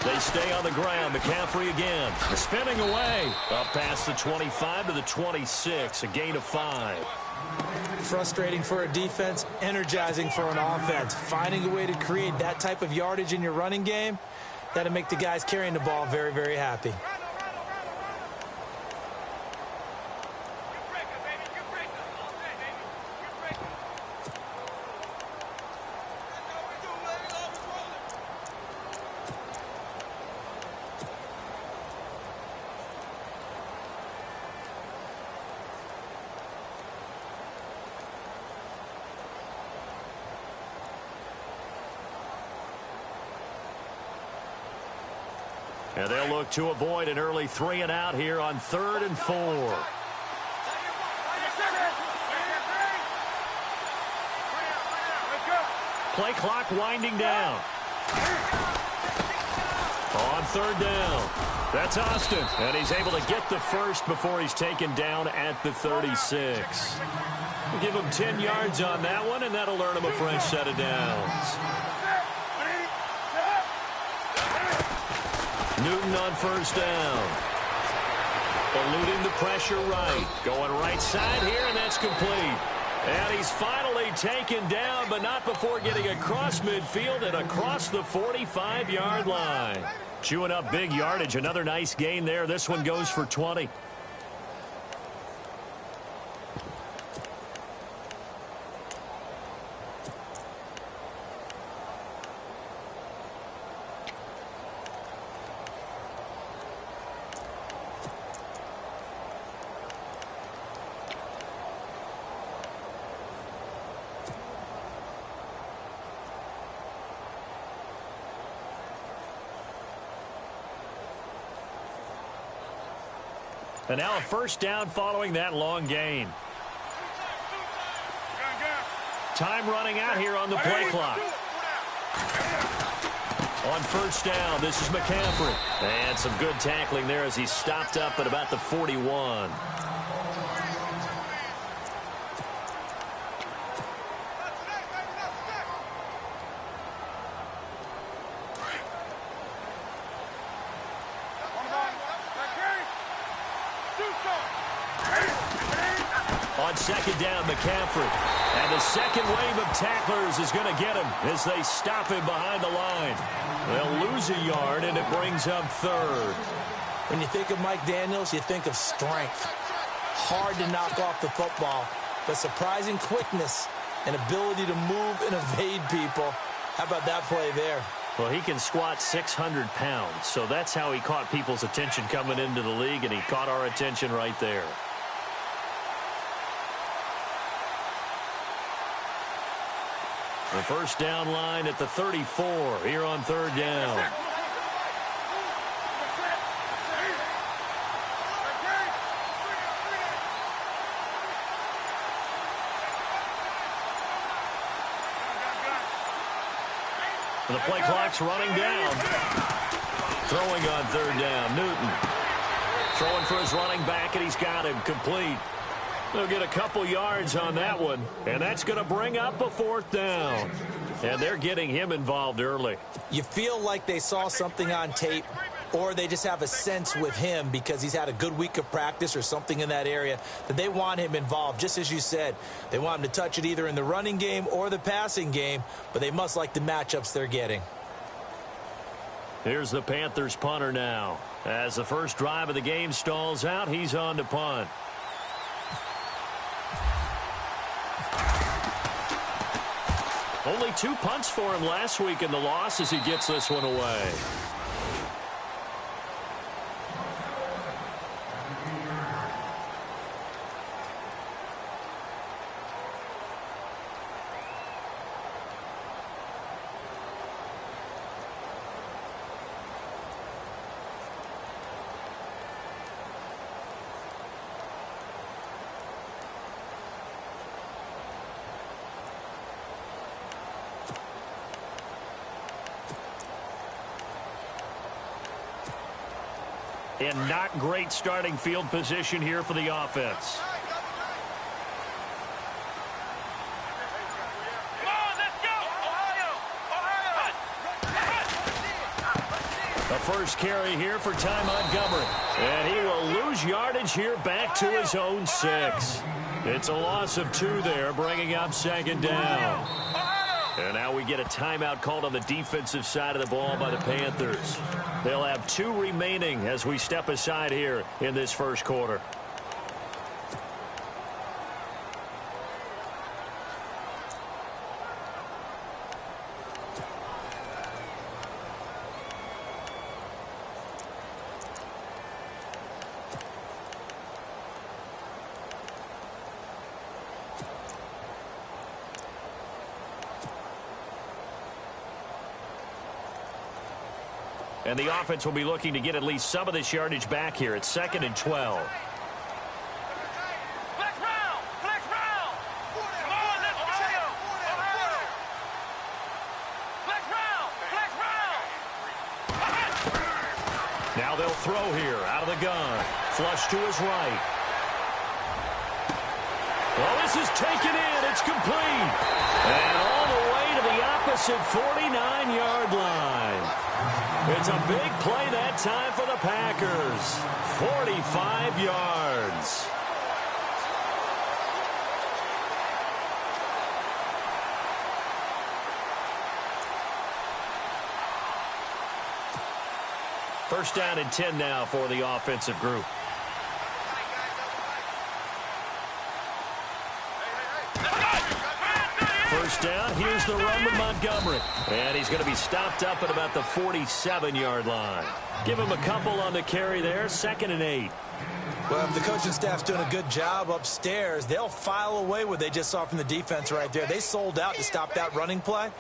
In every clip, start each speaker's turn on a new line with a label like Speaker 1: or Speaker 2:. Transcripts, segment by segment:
Speaker 1: They stay on the ground. McCaffrey again. Spinning away. Up past the 25 to the 26. A gain of 5.
Speaker 2: Frustrating for a defense, energizing for an offense. Finding a way to create that type of yardage in your running game, that'll make the guys carrying the ball very, very happy.
Speaker 1: And they'll look to avoid an early 3-and-out here on 3rd and 4. Play clock winding down. On 3rd down. That's Austin. And he's able to get the first before he's taken down at the 36. We'll give him 10 yards on that one, and that'll earn him a fresh set of downs. Newton on 1st down. Eluding the pressure right. Going right side here, and that's complete. And he's finally taken down, but not before getting across midfield and across the 45-yard line. Chewing up big yardage. Another nice gain there. This one goes for 20. And now a first down following that long gain. Time running out here on the play clock. On 1st down, this is McCaffrey. And some good tackling there as he stopped up at about the 41. On 2nd down, McCaffrey. And the second wave of tacklers is going to get him as they stop him behind the line. They'll lose a yard, and it brings up 3rd.
Speaker 2: When you think of Mike Daniels, you think of strength. Hard to knock off the football, but surprising quickness and ability to move and evade people. How about that play there?
Speaker 1: Well, he can squat 600 pounds, so that's how he caught people's attention coming into the league, and he caught our attention right there. The first down line at the 34 here on 3rd down. The play clock's running down. Throwing on 3rd down, Newton. Throwing for his running back, and he's got him complete. They'll get a couple yards on that one, and that's going to bring up a 4th down. And they're getting him involved early.
Speaker 2: You feel like they saw something on tape, or they just have a sense with him because he's had a good week of practice or something in that area that they want him involved. Just as you said, they want him to touch it either in the running game or the passing game, but they must like the matchups they're getting.
Speaker 1: Here's the Panthers punter now. As the first drive of the game stalls out, he's on to punt. Only 2 punts for him last week in the loss as he gets this one away. And not great starting field position here for the offense. A first carry here for Ty Montgomery. And he will lose yardage here back to his own 6. It's a loss of 2 there, bringing up second down. And now we get a timeout called on the defensive side of the ball by the Panthers. They'll have 2 remaining as we step aside here in this first quarter. And the offense will be looking to get at least some of this yardage back here. It's 2nd and 12.
Speaker 3: Flex round! Flex round! Come on, let's go! Ohio! Flex round! Flex round!
Speaker 1: Now they'll throw here out of the gun. Flush to his right. Well, this is taken in. It's complete. And all the way to the opposite 49-yard line. It's a big play that time for the Packers. 45 yards. First down and 10 now for the offensive group. First down, here's the run with Montgomery. And he's going to be stopped up at about the 47-yard line. Give him a couple on the carry there, 2nd and 8.
Speaker 2: Well, if the coaching staff's doing a good job upstairs, they'll file away what they just saw from the defense right there. They sold out to stop that running play.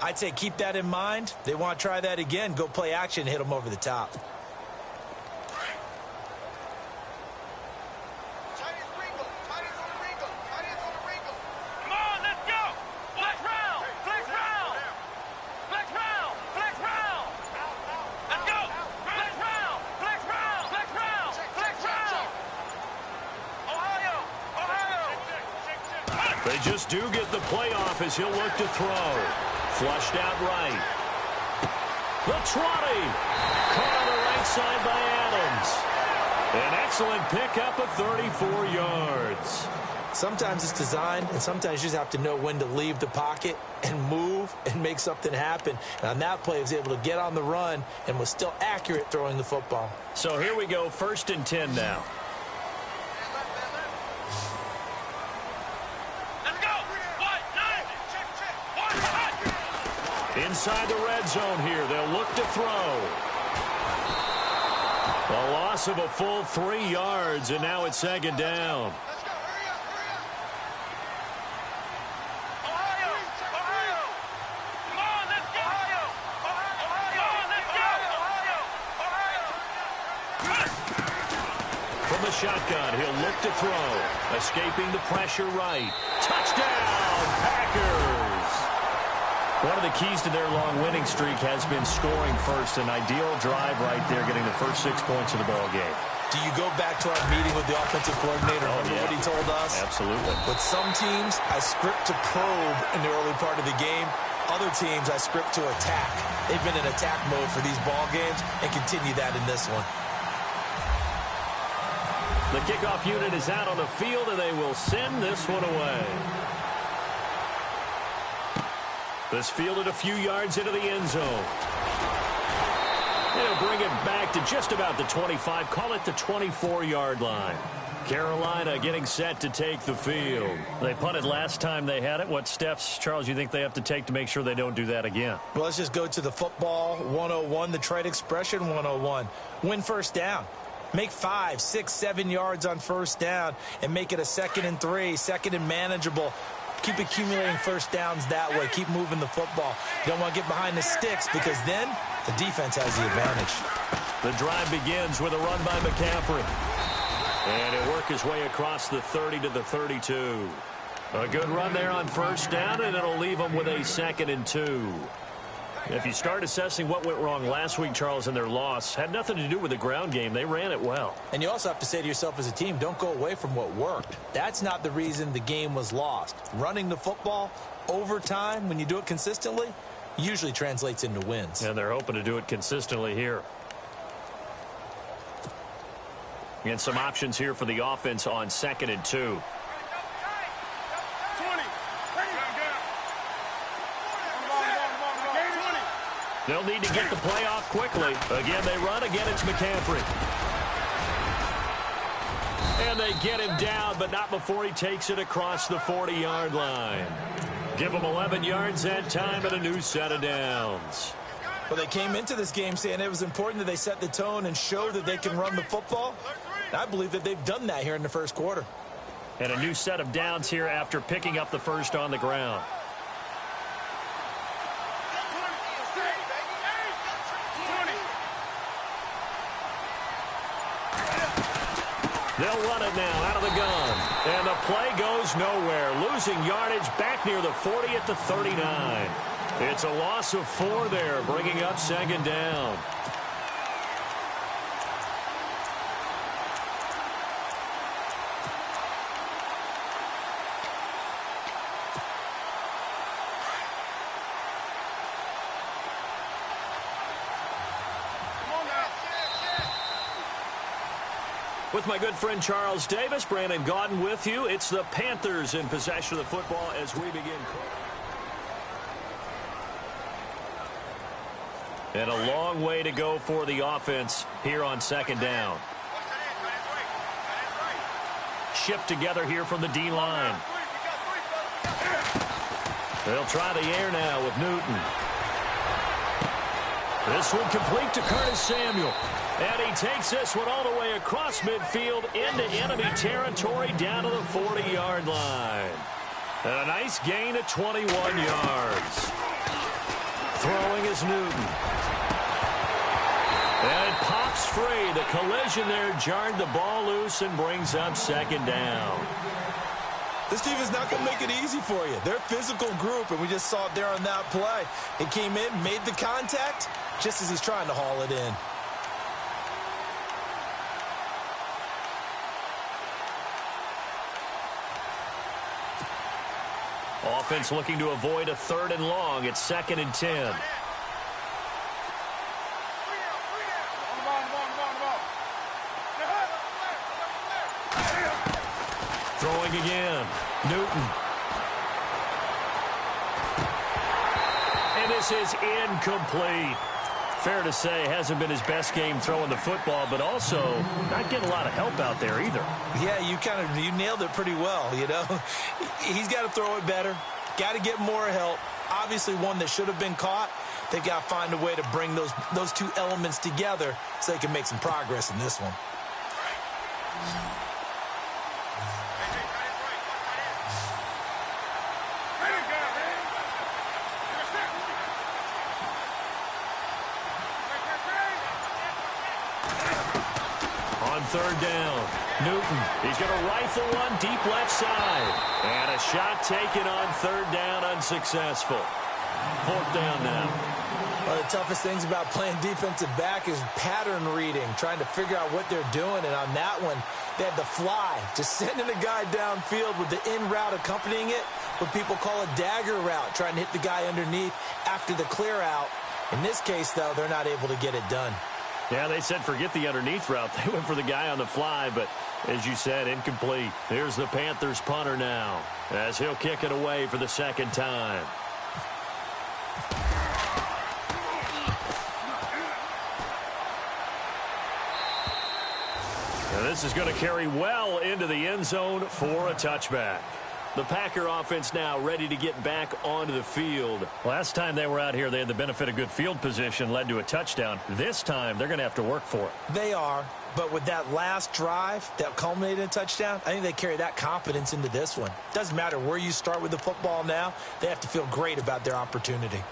Speaker 2: I'd say keep that in mind. They want to try that again. Go play action, hit them over the top.
Speaker 1: They just do get the playoff as he'll look to throw. Flushed out right. The 20. Caught on the right side by Adams. An excellent pickup of 34 yards.
Speaker 2: Sometimes it's designed, and sometimes you just have to know when to leave the pocket and move and make something happen. And on that play, he was able to get on the run and was still accurate throwing the football.
Speaker 1: So here we go, 1st and 10 now. Inside the red zone here, they'll look to throw. A loss of a full 3 yards, and now it's 2nd down. From the shotgun, he'll look to throw. Escaping the pressure right. Touchdown, Packers! One of the keys to their long winning streak has been scoring first. An ideal drive right there, getting the first 6 points of the ball game.
Speaker 2: Do you go back to our meeting with the offensive coordinator? Remember what he told us?
Speaker 1: Absolutely.
Speaker 2: With some teams, I script to probe in the early part of the game. Other teams, I script to attack. They've been in attack mode for these ball games and continue that in this one.
Speaker 1: The kickoff unit is out on the field, and they will send this one away. This fielded a few yards into the end zone. They'll bring it back to just about the 25. Call it the 24-yard line. Carolina getting set to take the field. They punted last time they had it. What steps, Charles, you think they have to take to make sure they don't do that again?
Speaker 2: Well, let's just go to the football 101, the trade expression 101. Win first down. Make 5, 6, 7 yards on first down and make it a 2nd and 3, 2nd and manageable. Keep accumulating first downs that way. Keep moving the football. You don't want to get behind the sticks because then the defense has the advantage.
Speaker 1: The drive begins with a run by McCaffrey. And he'll work his way across the 30 to the 32. A good run there on first down, and it'll leave him with a 2nd and 2. If you start assessing what went wrong last week, Charles, in their loss, had nothing to do with the ground game. They ran it well.
Speaker 2: And you also have to say to yourself as a team, don't go away from what worked. That's not the reason the game was lost. Running the football over time, when you do it consistently, usually translates into wins.
Speaker 1: And they're hoping to do it consistently here. And some options here for the offense on 2nd and 2. They'll need to get the play off quickly. Again, they run. Again, it's McCaffrey. And they get him down, but not before he takes it across the 40-yard line. Give him 11 yards that time and a new set of downs.
Speaker 2: Well, they came into this game saying it was important that they set the tone and show that they can run the football. And I believe that they've done that here in the first quarter.
Speaker 1: And a new set of downs here after picking up the first on the ground. They'll run it now out of the gun. And the play goes nowhere. Losing yardage back near the 40 at the 39. It's a loss of 4 there, bringing up 2nd down. With my good friend Charles Davis, Brandon Gaudin with you. It's the Panthers in possession of the football as we begin. And a long way to go for the offense here on 2nd down. Shift together here from the D-line. They'll try the air now with Newton. This one complete to Curtis Samuel. And he takes this one all the way across midfield into enemy territory down to the 40-yard line. And a nice gain of 21 yards. Throwing is Newton. And it pops free. The collision there jarred the ball loose and brings up 2nd down.
Speaker 2: This team is not going to make it easy for you. They're a physical group, and we just saw it there on that play. He came in, made the contact, just as he's trying to haul it in.
Speaker 1: Offense looking to avoid a 3rd and long. It's 2nd and 10. Throwing again. Newton. And this is incomplete. Fair to say, hasn't been his best game throwing the football, but also not getting a lot of help out there either.
Speaker 2: Yeah, you nailed it pretty well, you know. He's got to throw it better. Got to get more help. Obviously one that should have been caught. They've got to find a way to bring those two elements together so they can make some progress in this one.
Speaker 1: On 3rd down, Newton. He's going to rifle one deep left side. And a shot taken on 3rd down, unsuccessful. 4th down now.
Speaker 2: One of the toughest things about playing defensive back is pattern reading, trying to figure out what they're doing. And on that one, they had the fly, just sending a guy downfield with the in route accompanying it, what people call a dagger route, trying to hit the guy underneath after the clear out. In this case, though, they're not able to get it done.
Speaker 1: Yeah, they said forget the underneath route. They went for the guy on the fly, but as you said, incomplete. Here's the Panthers punter now as he'll kick it away for the 2nd time. And this is going to carry well into the end zone for a touchback. The Packer offense now ready to get back onto the field. Last time they were out here, they had the benefit of good field position, led to a touchdown. This time, they're going to have to work for it.
Speaker 2: They are, but with that last drive that culminated in a touchdown, I think they carry that confidence into this one. Doesn't matter where you start with the football now, they have to feel great about their opportunity.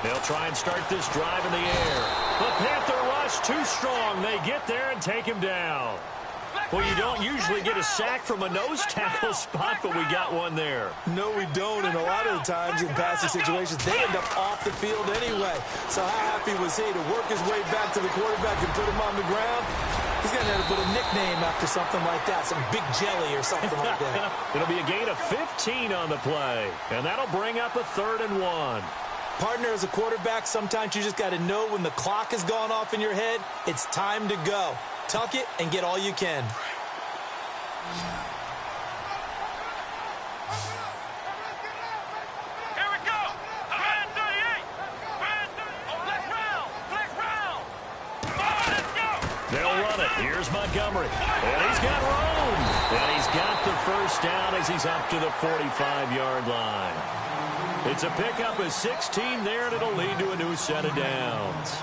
Speaker 1: They'll try and start this drive in the air. The Panther rush too strong. They get there and take him down. Well, you don't usually get a sack from a nose tackle spot, but we got one there.
Speaker 2: No, we don't, and a lot of the times in passing situations, they end up off the field anyway. So how happy was he to work his way back to the quarterback and put him on the ground? He's going to there to put a nickname after something like that, some big jelly or something like that.
Speaker 1: It'll be a gain of 15 on the play, and that'll bring up a 3rd and 1.
Speaker 2: Partner, as a quarterback, sometimes you just got to know when the clock has gone off in your head, it's time to go. Tuck it and get all you can.
Speaker 3: Here we go. Brand 38. Brand 38. Oh, flex round. Oh, let's go.
Speaker 1: They'll run it. Here's Montgomery. And he's got room. And he's got the first down as he's up to the 45-yard line. It's a pickup of 16 there, and it'll lead to a new set of downs.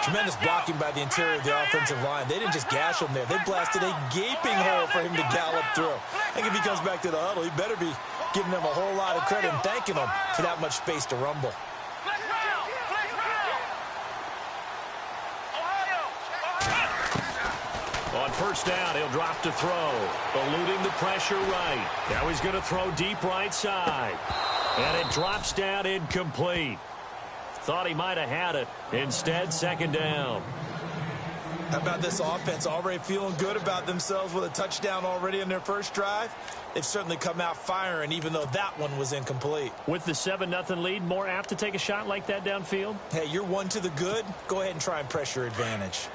Speaker 2: Tremendous blocking by the interior of the offensive line. They didn't just gash him there. They blasted a gaping hole for him to gallop through. I think if he comes back to the huddle, he better be giving them a whole lot of credit and thanking them for that much space to rumble.
Speaker 3: Flex round. Ohio.
Speaker 1: On first down, he'll drop to throw. Eluding the pressure right. Now he's going to throw deep right side. And it drops down incomplete. Thought he might have had it. Instead, 2nd down.
Speaker 2: How about this offense already feeling good about themselves with a touchdown already in their first drive? They've certainly come out firing, even though that one was incomplete.
Speaker 1: With the 7-0 lead, more apt to take a shot like that downfield?
Speaker 2: Hey, you're one to the good. Go ahead and try and press your advantage.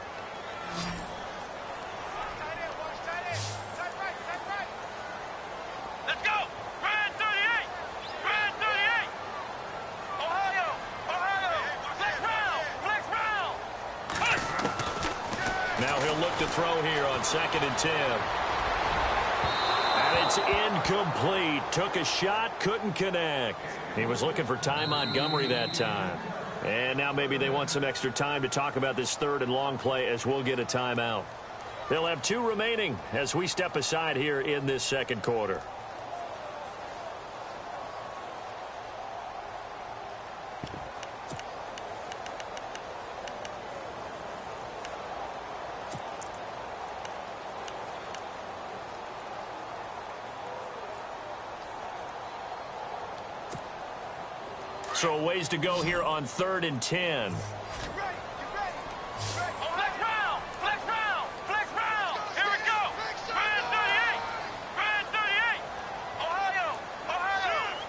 Speaker 3: Let's go. Brand 38. Brand 38. Ohio. Flex round.
Speaker 1: Now he'll look to throw here on 2nd and 10. And it's incomplete. Took a shot, couldn't connect. He was looking for Ty Montgomery that time. And now maybe they want some extra time to talk about this 3rd and long play as we'll get a timeout. They'll have 2 remaining as we step aside here in this 2nd quarter. So a ways to go here on 3rd and 10.
Speaker 3: Flex round. Here we go. Brand 38. Brand 38. Ohio.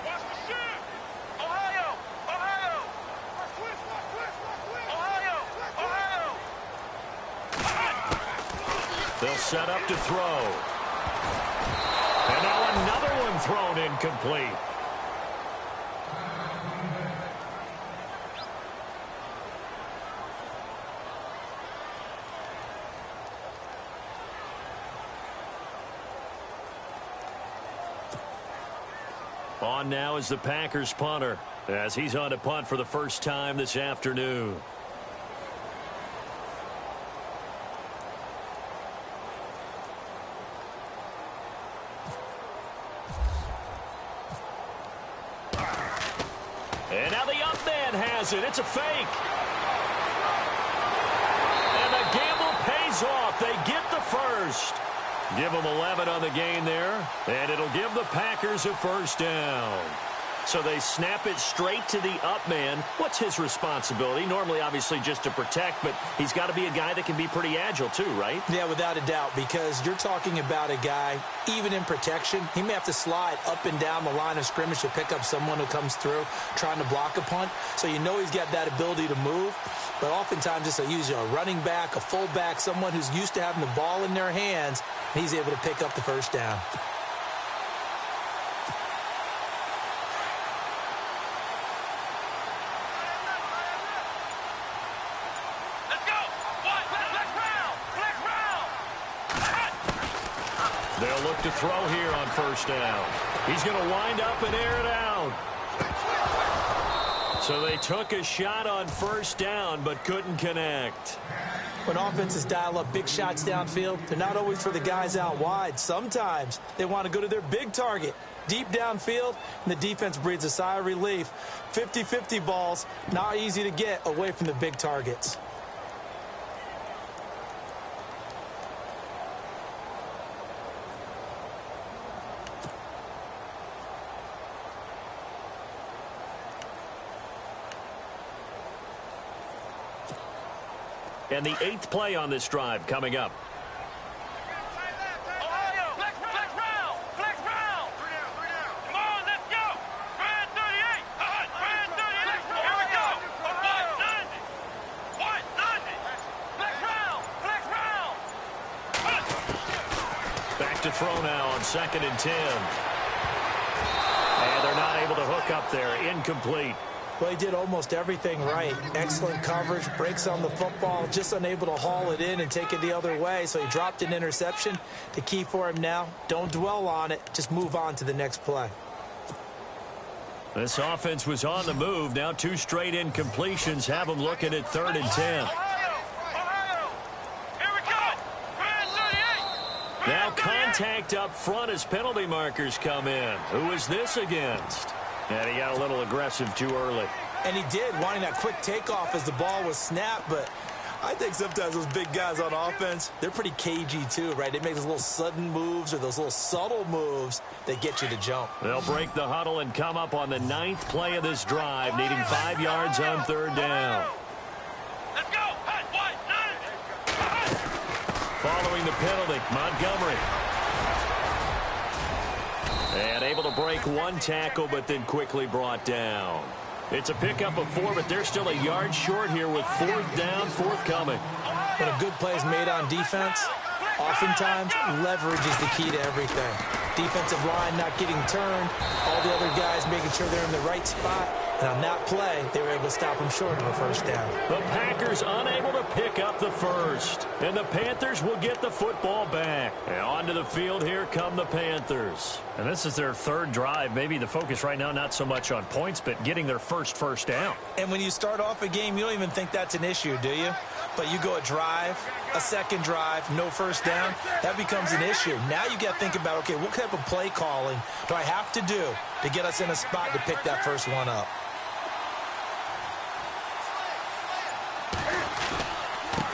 Speaker 3: Watch the shoot. Ohio.
Speaker 1: They'll set up to throw. And now another one thrown incomplete. On now is the Packers punter as he's on to punt for the first time this afternoon. And now the up man has it. It's a fake. And the gamble pays off. They get the first. Give them 11 on the gain there, and it'll give the Packers a first down. So they snap it straight to the up man. What's his responsibility? Normally, obviously, just to protect, but he's got to be a guy that can be pretty agile too, right?
Speaker 2: Yeah, without a doubt, because you're talking about a guy, even in protection, he may have to slide up and down the line of scrimmage to pick up someone who comes through trying to block a punt. So you know he's got that ability to move, but oftentimes just usually a running back, a fullback, someone who's used to having the ball in their hands, and he's able to pick up the first down.
Speaker 1: They'll look to throw here on first down. He's going to wind up and air it out. So they took a shot on first down but couldn't connect.
Speaker 2: When offenses dial up big shots downfield, they're not always for the guys out wide. Sometimes they want to go to their big target, deep downfield, and the defense breathes a sigh of relief. 50-50 balls, not easy to get away from the big targets.
Speaker 1: And the 8th play on this drive coming up. to throw now on 2nd and 10. And they're not able to hook up there. Incomplete.
Speaker 2: Well, he did almost everything right. Excellent coverage, breaks on the football, just unable to haul it in and take it the other way. So he dropped an interception. The key for him now, don't dwell on it. Just move on to the next play.
Speaker 1: This offense was on the move. Now 2 straight incompletions have them looking at 3rd and 10. Now contact up front as penalty markers come in. Who is this against? And he got a little aggressive too early.
Speaker 2: And he did, wanting that quick takeoff as the ball was snapped. But I think sometimes those big guys on offense, they're pretty cagey too, right? They make those little sudden moves or those little subtle moves that get you to jump.
Speaker 1: They'll break the huddle and come up on the 9th play of this drive, needing 5 yards on 3rd down.
Speaker 3: Let's go.
Speaker 1: Following the penalty, Montgomery. And able to break 1 tackle, but then quickly brought down. It's a pickup of 4, but they're still a yard short here with 4th down forthcoming.
Speaker 2: When a good play is made on defense, oftentimes leverage is the key to everything. Defensive line not getting turned, all the other guys making sure they're in the right spot. And on that play, they were able to stop him short of a 1st down.
Speaker 1: The Packers unable to pick up the 1st. And the Panthers will get the football back. And onto the field, here come the Panthers.
Speaker 4: And this is their 3rd drive. Maybe the focus right now not so much on points, but getting their first down.
Speaker 2: And when you start off a game, you don't even think that's an issue, do you? But you go a drive, a 2nd drive, no 1st down, that becomes an issue. Now you got to think about, okay, what type of play calling do I have to do to get us in a spot to pick that first one up?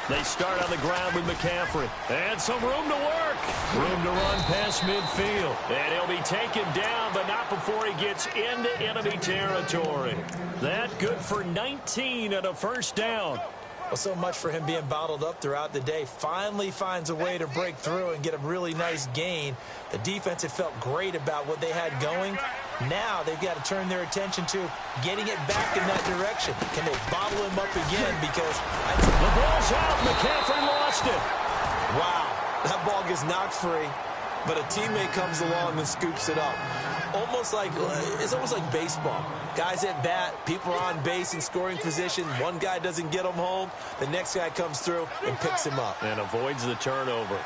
Speaker 1: They start on the ground with McCaffrey. And some room to work. Room to run past midfield. And he'll be taken down, but not before he gets into enemy territory. That good for 19 and a 1st down.
Speaker 2: Well, so much for him being bottled up throughout the day. Finally finds a way to break through and get a really nice gain. The defense had felt great about what they had going. Now they've got to turn their attention to getting it back in that direction. Can they bottle him up again? Because
Speaker 1: the ball's out. McCaffrey lost it.
Speaker 2: Wow, that ball gets knocked free, but a teammate comes along and scoops it up. It's almost like baseball. Guys at bat, people are on base in scoring position. One guy doesn't get him home. The next guy comes through and picks him up.
Speaker 1: And avoids the turnover.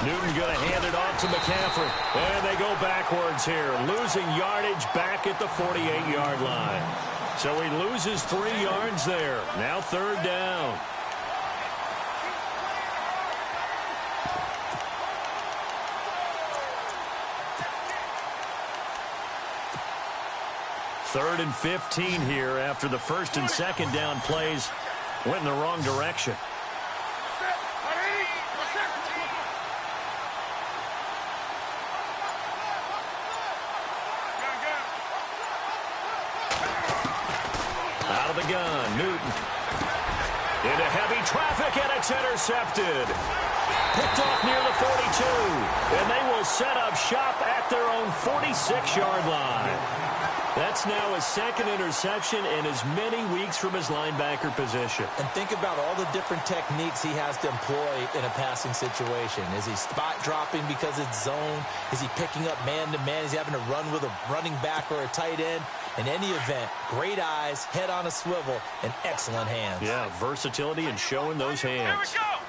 Speaker 1: Newton going to hand it off to McCaffrey. And they go backwards here, losing yardage back at the 48-yard line. So he loses 3 yards there. Now 3rd down. Third and 15 here after the 1st and 2nd down plays went in the wrong direction. Out of the gun, Newton. Into heavy traffic, and it's intercepted. Picked off near the 42. And they will set up shop at their own 46-yard line. That's now his 2nd interception in as many weeks from his linebacker position.
Speaker 2: And think about all the different techniques he has to employ in a passing situation. Is he spot dropping because it's zone? Is he picking up man-to-man? Is he having to run with a running back or a tight end? In any event, great eyes, head on a swivel, and excellent hands.
Speaker 1: Yeah, versatility and showing those hands.
Speaker 3: Here we go.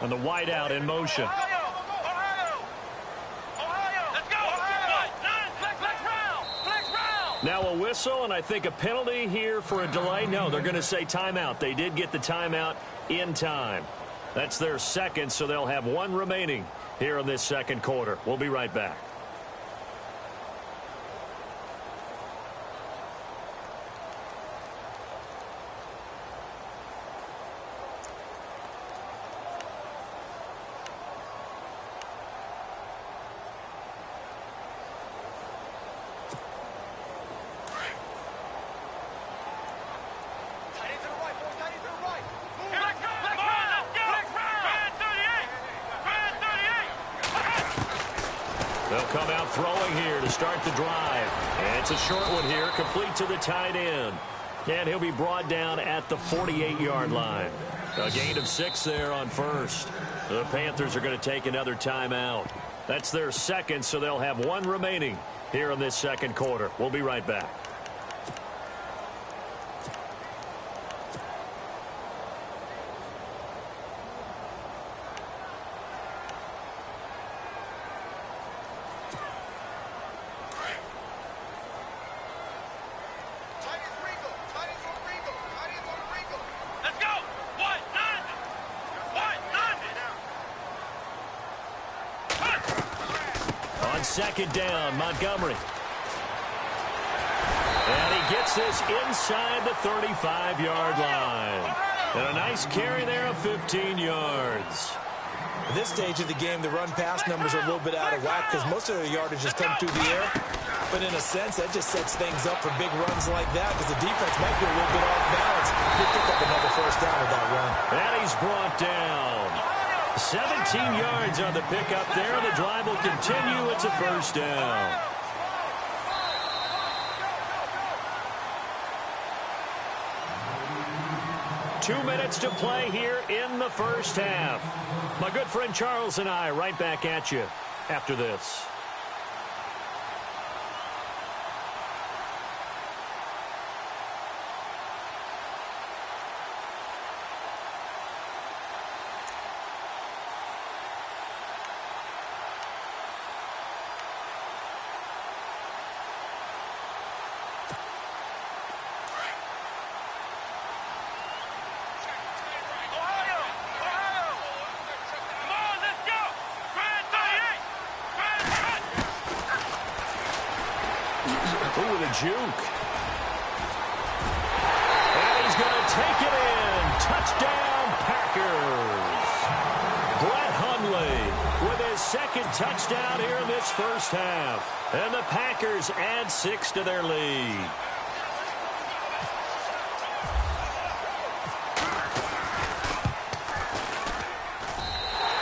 Speaker 1: And the wideout in motion. Now a whistle, and I think a penalty here for a delay. No, they're going to say timeout. They did get the timeout in time. That's their 2nd, so they'll have 1 remaining here in this 2nd quarter. We'll be right back. They'll come out throwing here to start the drive. And it's a short one here, complete to the tight end. And he'll be brought down at the 48-yard line. A gain of 6 there on first. The Panthers are going to take another timeout. That's their second, so they'll have 1 remaining here in this second quarter. We'll be right back. Second down, Montgomery. And he gets this inside the 35-yard line. And a nice carry there of 15 yards.
Speaker 2: At this stage of the game, the run-pass numbers are a little bit out of whack because most of their yardage has come through the air. But in a sense, that just sets things up for big runs like that because the defense might be a little bit off balance. He'll pick up another first down with that run.
Speaker 1: And he's brought down. 17 yards on the pickup there. The drive will continue. It's a first down. Two minutes to play here in the first half. My good friend Charles and I right back at you after this. Juke. And he's going to take it in. Touchdown, Packers. Brett Hundley with his second touchdown here in this first half. And the Packers add 6 to their lead.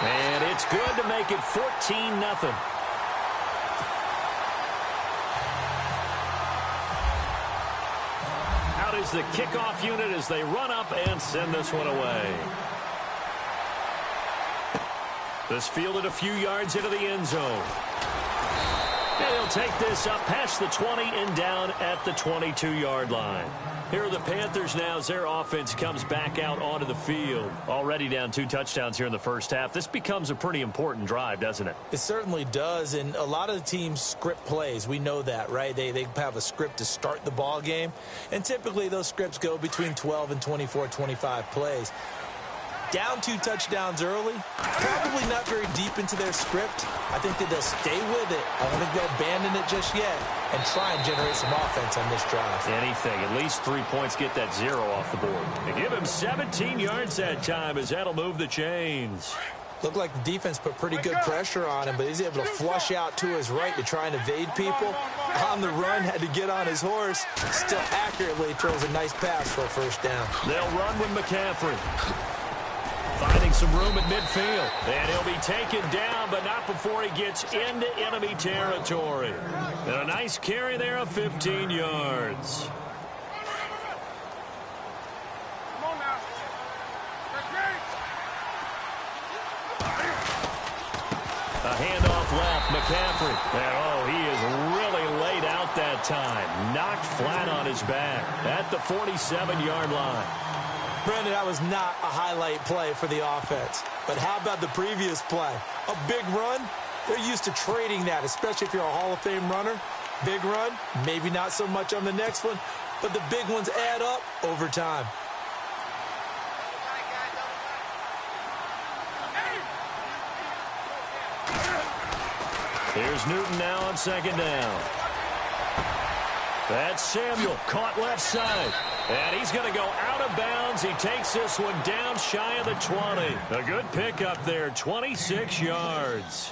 Speaker 1: And it's good to make it 14-0. Is the kickoff unit as they run up and send this one away. This fielded a few yards into the end zone. And he'll take this up past the 20 and down at the 22-yard line. Here are the Panthers now as their offense comes back out onto the field. Already down 2 touchdowns here in the first half. This becomes a pretty important drive, doesn't it?
Speaker 2: It certainly does, and a lot of the teams script plays. We know that, right? They have a script to start the ball game, and typically those scripts go between 12 and 24, 25 plays. Down 2 touchdowns early, probably not very deep into their script. I think that they'll stay with it. I don't think they'll abandon it just yet and try and generate some offense on this drive.
Speaker 1: Anything, at least 3 points, get that 0 off the board. They give him 17 yards that time as that'll move the chains.
Speaker 2: Looked like the defense put pretty good pressure on him, but he's able to flush out to his right to try and evade people. On the run, had to get on his horse. Still accurately throws a nice pass for a first down.
Speaker 1: They'll run with McCaffrey. Finding some room at midfield. And he'll be taken down, but not before he gets into enemy territory. And a nice carry there of 15 yards. A handoff left, McCaffrey. And, he is really laid out that time. Knocked flat on his back at the 47-yard line.
Speaker 2: Brandon, that was not a highlight play for the offense. But how about the previous play? A big run? They're used to trading that, especially if you're a Hall of Fame runner. Big run, maybe not so much on the next one, but the big ones add up over time.
Speaker 1: Here's Newton now on second down. That's Samuel, caught left side. And he's going to go out of bounds. He takes this one down shy of the 20. A good pickup there, 26 yards.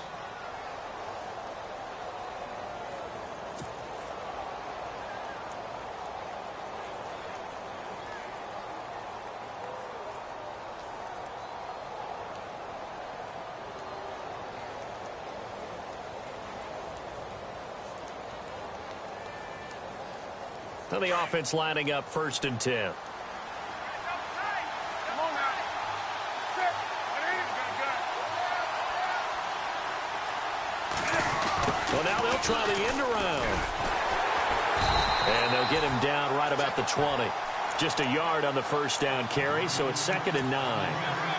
Speaker 4: Now the offense lining up 1st and 10. Well, now they'll try the end around. And they'll get him down right about the 20. Just a yard on the 1st down carry, so it's 2nd and 9.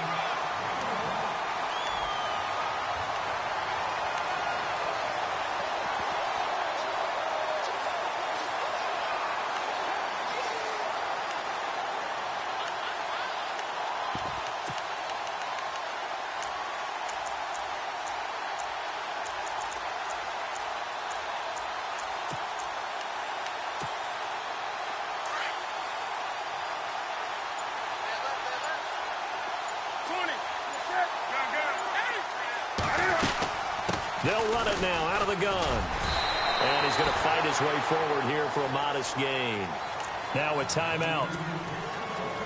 Speaker 4: They'll run it now out of the gun. And he's going to fight his way forward here for a modest gain. Now a timeout.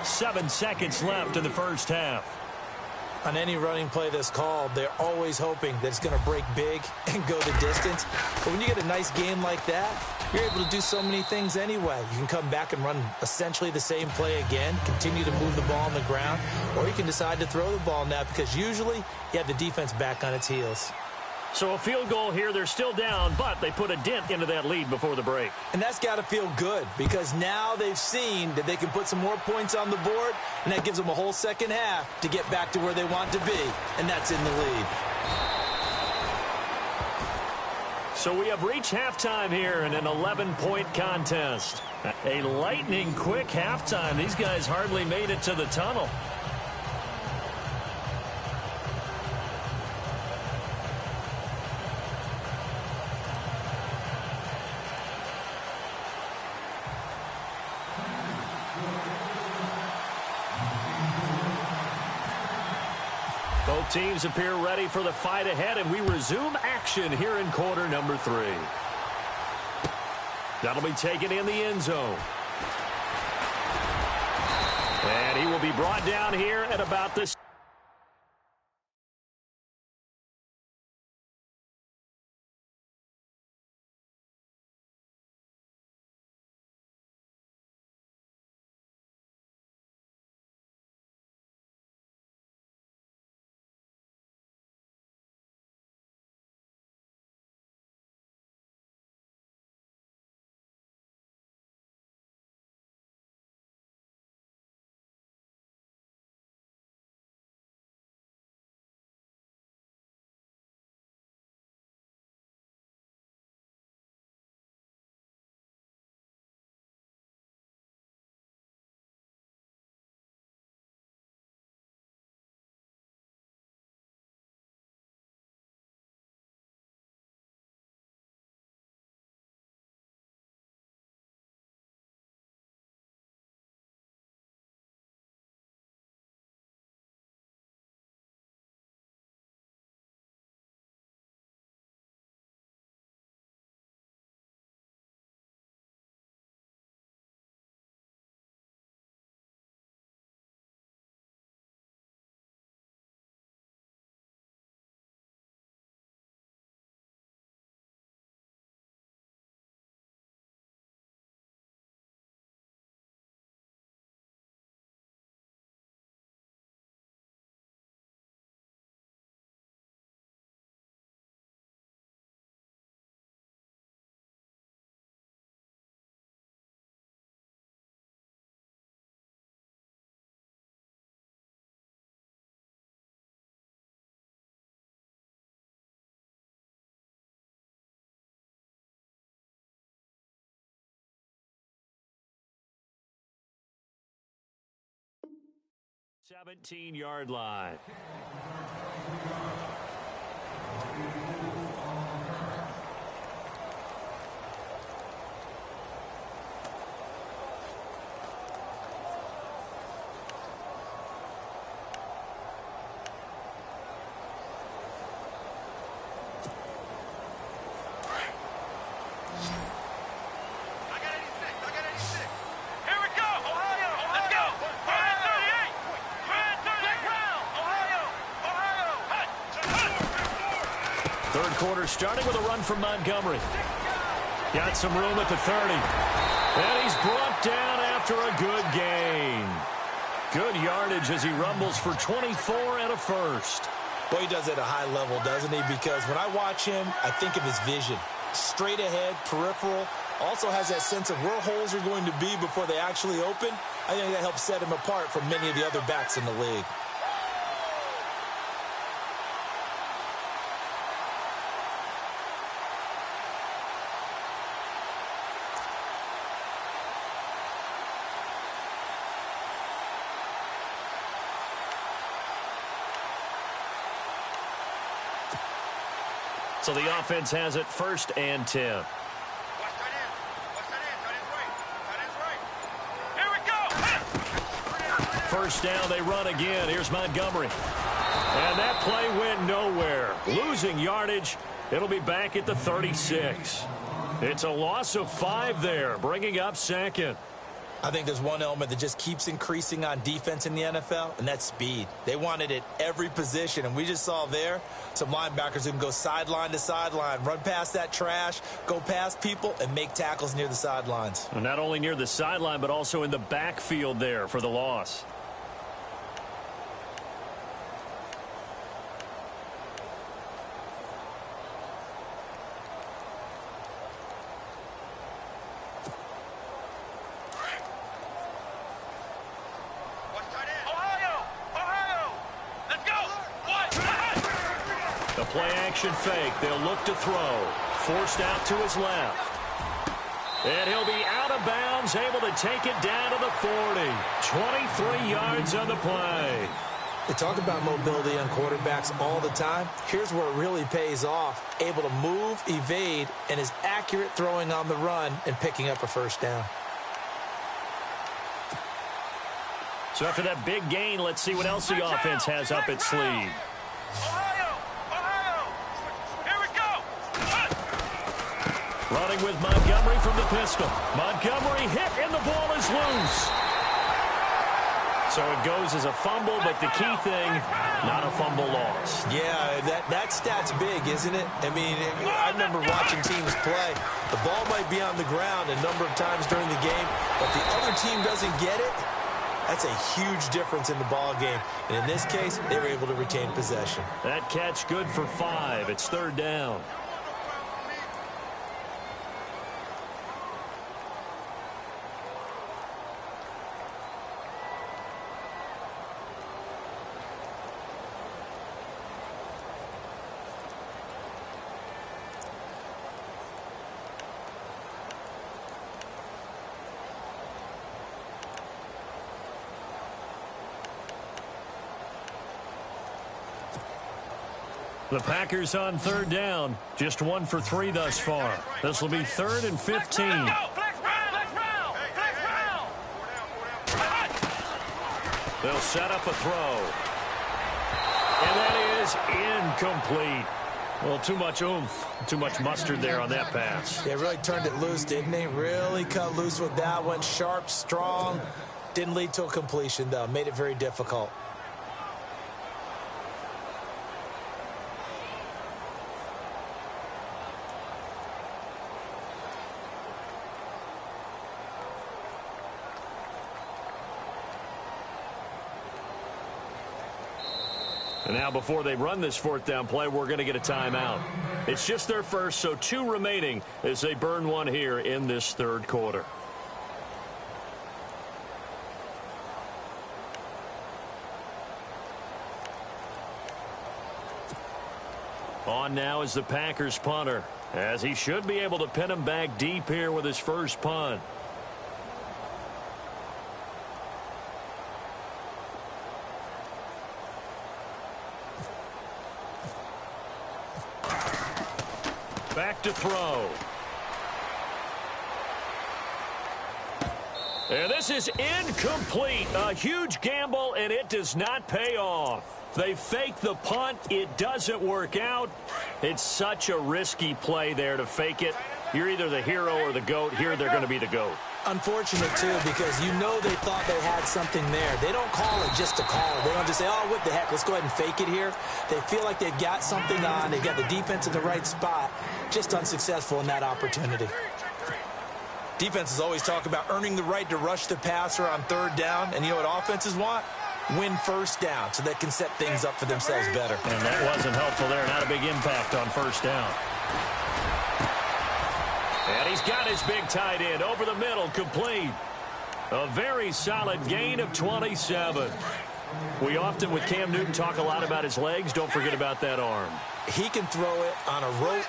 Speaker 4: 7 seconds left in the 1st half.
Speaker 2: On any running play that's called, they're always hoping that it's going to break big and go the distance. But when you get a nice game like that, you're able to do so many things anyway. You can come back and run essentially the same play again, continue to move the ball on the ground, or you can decide to throw the ball now because usually you have the defense back on its heels.
Speaker 4: So a field goal here. They're still down, but they put a dent into that lead before the break.
Speaker 2: And that's got to feel good because now they've seen that they can put some more points on the board, and that gives them a whole 2nd half to get back to where they want to be, and that's in the lead.
Speaker 4: So we have reached halftime here in an 11-point contest. A lightning-quick halftime. These guys hardly made it to the tunnel. Both teams appear ready for the fight ahead, and we resume action here in quarter number 3. That'll be taken in the end zone. And he will be brought down here at about this. Seventeen-yard line. Third quarter starting with a run from Montgomery. Got some room at the 30. And he's brought down after a good gain. Good yardage as he rumbles for 24 and a first.
Speaker 2: Boy, he does it at a high level, doesn't he? Because when I watch him, I think of his vision. Straight ahead, peripheral. Also has that sense of where holes are going to be before they actually open. I think that helps set him apart from many of the other backs in the league.
Speaker 4: So the offense has it 1st and 10. First down, they run again. Here's Montgomery. And that play went nowhere. Losing yardage. It'll be back at the 36. It's a loss of 5 there, bringing up 2nd.
Speaker 2: I think there's one element that just keeps increasing on defense in the NFL, and that's speed. They want it at every position, and we just saw there some linebackers who can go sideline to sideline, run past that trash, go past people, and make tackles near the sidelines.
Speaker 4: And not only near the sideline, but also in the backfield there for the loss. Play-action fake. They'll look to throw. Forced out to his left. And he'll be out of bounds, able to take it down to the 40. 23 yards on the play.
Speaker 2: They talk about mobility on quarterbacks all the time. Here's where it really pays off. Able to move, evade, and is accurate throwing on the run and picking up a first down.
Speaker 4: So after that big gain, let's see what else the offense has up its sleeve. Running with Montgomery from the pistol. Montgomery hit, and the ball is loose. So it goes as a fumble, but the key thing, not a fumble loss.
Speaker 2: Yeah, that stat's big, isn't it? I mean, I remember watching teams play. The ball might be on the ground a number of times during the game, but the other team doesn't get it. That's a huge difference in the ball game. And in this case, they were able to retain possession.
Speaker 4: That catch good for 5. It's 3rd down. The Packers on 3rd down. Just 1 for 3 thus far. This will be 3rd and 15. They'll set up a throw. And that is incomplete. Well, too much oomph, too much mustard there on that pass.
Speaker 2: They really turned it loose, didn't they? Really cut loose with that one. Sharp, strong. Didn't lead to a completion, though. Made it very difficult.
Speaker 4: And now before they run this 4th down play, we're going to get a timeout. It's just their first, so 2 remaining as they burn 1 here in this 3rd quarter. On now is the Packers punter, as he should be able to pin him back deep here with his first punt. Back to throw. And this is incomplete. A huge gamble, and it does not pay off. They fake the punt. It doesn't work out. It's such a risky play there to fake it. You're either the hero or the GOAT. Here they're going to be the GOAT.
Speaker 2: Unfortunate, too, because you know they thought they had something there. They don't call it just to call it. They don't just say, oh, what the heck, let's go ahead and fake it here. They feel like they've got something on. They've got the defense in the right spot. Just unsuccessful in that opportunity. Defenses always talk about earning the right to rush the passer on third down. And you know what offenses want? Win first down so they can set things up for themselves better.
Speaker 4: And that wasn't helpful there. Not a big impact on first down. And he's got his big tight end over the middle, complete. A very solid gain of 27. We often, with Cam Newton, talk a lot about his legs. Don't forget about that arm.
Speaker 2: He can throw it on a rope.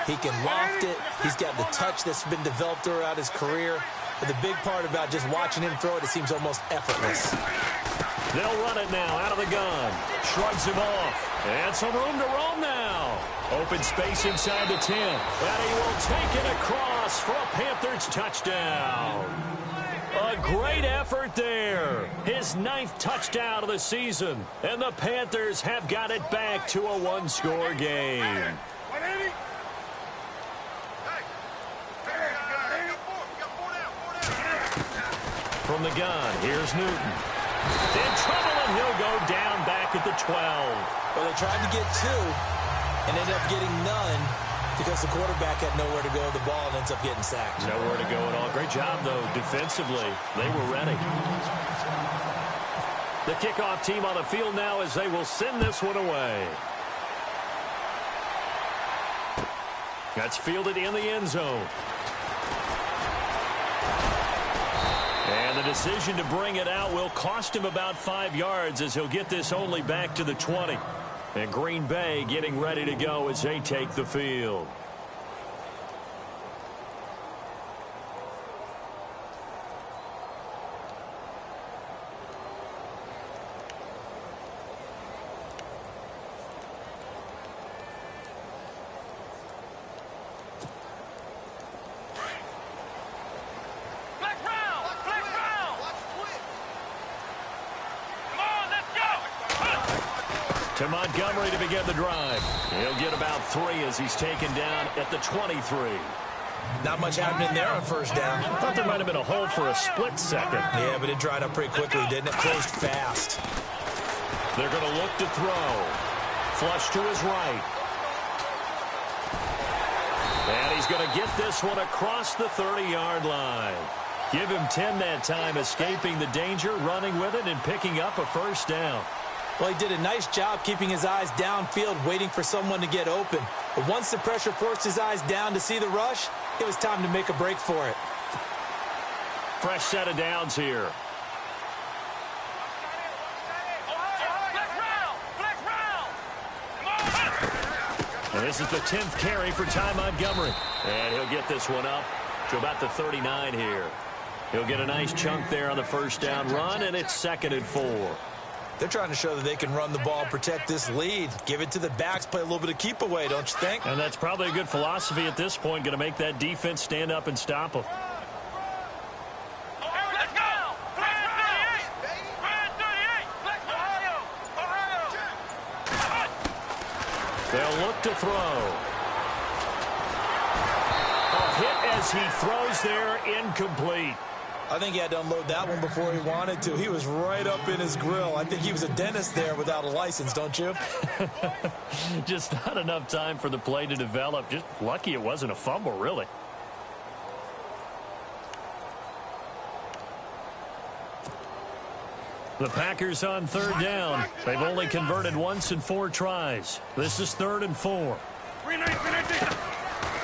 Speaker 2: He can loft it. He's got the touch that's been developed throughout his career. But the big part about just watching him throw it, it seems almost effortless.
Speaker 4: They'll run it now out of the gun. Shrugs him off. And some room to roam now. Open space inside the 10. And he will take it across for a Panthers touchdown. A great effort there. His 9th touchdown of the season. And the Panthers have got it back to a one-score game. From the gun, here's Newton. In trouble, and he'll go down back at the 12.
Speaker 2: Well, they tried to get 2 and ended up getting none because the quarterback had nowhere to go with the ball and ends up getting sacked.
Speaker 4: Nowhere to go at all. Great job, though, defensively. They were ready. The kickoff team on the field now as they will send this one away. That's fielded in the end zone. And the decision to bring it out will cost him about 5 yards as he'll get this only back to the 20. And Green Bay getting ready to go as they take the field. To Montgomery to begin the drive. He'll get about 3 as he's taken down at the 23.
Speaker 2: Not much happening there on first down.
Speaker 4: I thought there might have been a hole for a split second.
Speaker 2: Yeah, but it dried up pretty quickly, didn't it? Closed fast.
Speaker 4: They're going to look to throw. Flush to his right. And he's going to get this one across the 30-yard line. Give him 10 that time, escaping the danger, running with it, and picking up a first down.
Speaker 2: Well, he did a nice job keeping his eyes downfield, waiting for someone to get open. But once the pressure forced his eyes down to see the rush, it was time to make a break for it.
Speaker 4: Fresh set of downs here. And this is the 10th carry for Ty Montgomery. And he'll get this one up to about the 39 here. He'll get a nice chunk there on the first down run, and it's 2nd and 4.
Speaker 2: They're trying to show that they can run the ball, protect this lead, give it to the backs, play a little bit of keep away, don't you think?
Speaker 4: And that's probably a good philosophy at this point, going to make that defense stand up and stop them. They'll look to throw. A hit as he throws there, incomplete.
Speaker 2: I think he had to unload that one before he wanted to. He was right up in his grill. I think he was a dentist there without a license, don't you?
Speaker 4: Just not enough time for the play to develop. Just lucky it wasn't a fumble, really. The Packers on third down. They've only converted once in 4 tries. This is 3rd and 4.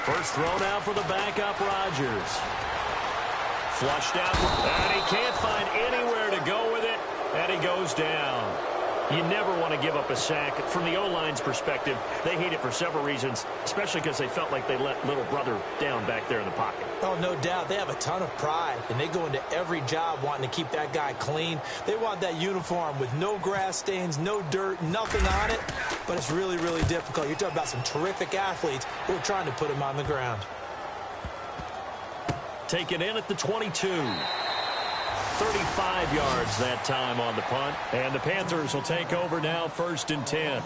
Speaker 4: First throw now for the backup, Rodgers. Flushed out, and he can't find anywhere to go with it, and he goes down. You never want to give up a sack. From the O-line's perspective, they hate it for several reasons, especially because they felt like they let little brother down back there in the pocket.
Speaker 2: Oh, no doubt. They have a ton of pride, and they go into every job wanting to keep that guy clean. They want that uniform with no grass stains, no dirt, nothing on it, but it's really, really difficult. You're talking about some terrific athletes who are trying to put him on the ground.
Speaker 4: Taken in at the 22. 35 yards that time on the punt. And the Panthers will take over now, 1st and 10.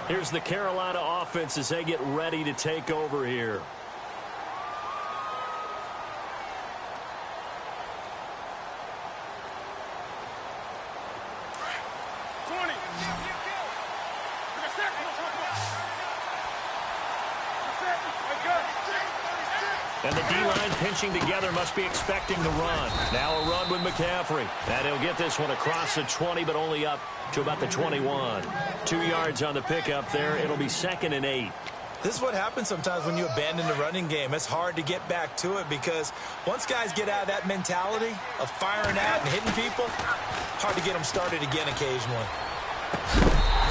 Speaker 4: Here's the Carolina offense as they get ready to take over here. And the D-line pinching together must be expecting the run. Now a run with McCaffrey. And he'll get this one across the 20, but only up to about the 21. 2 yards on the pickup there. It'll be 2nd and 8.
Speaker 2: This is what happens sometimes when you abandon the running game. It's hard to get back to it because once guys get out of that mentality of firing out and hitting people, hard to get them started again occasionally.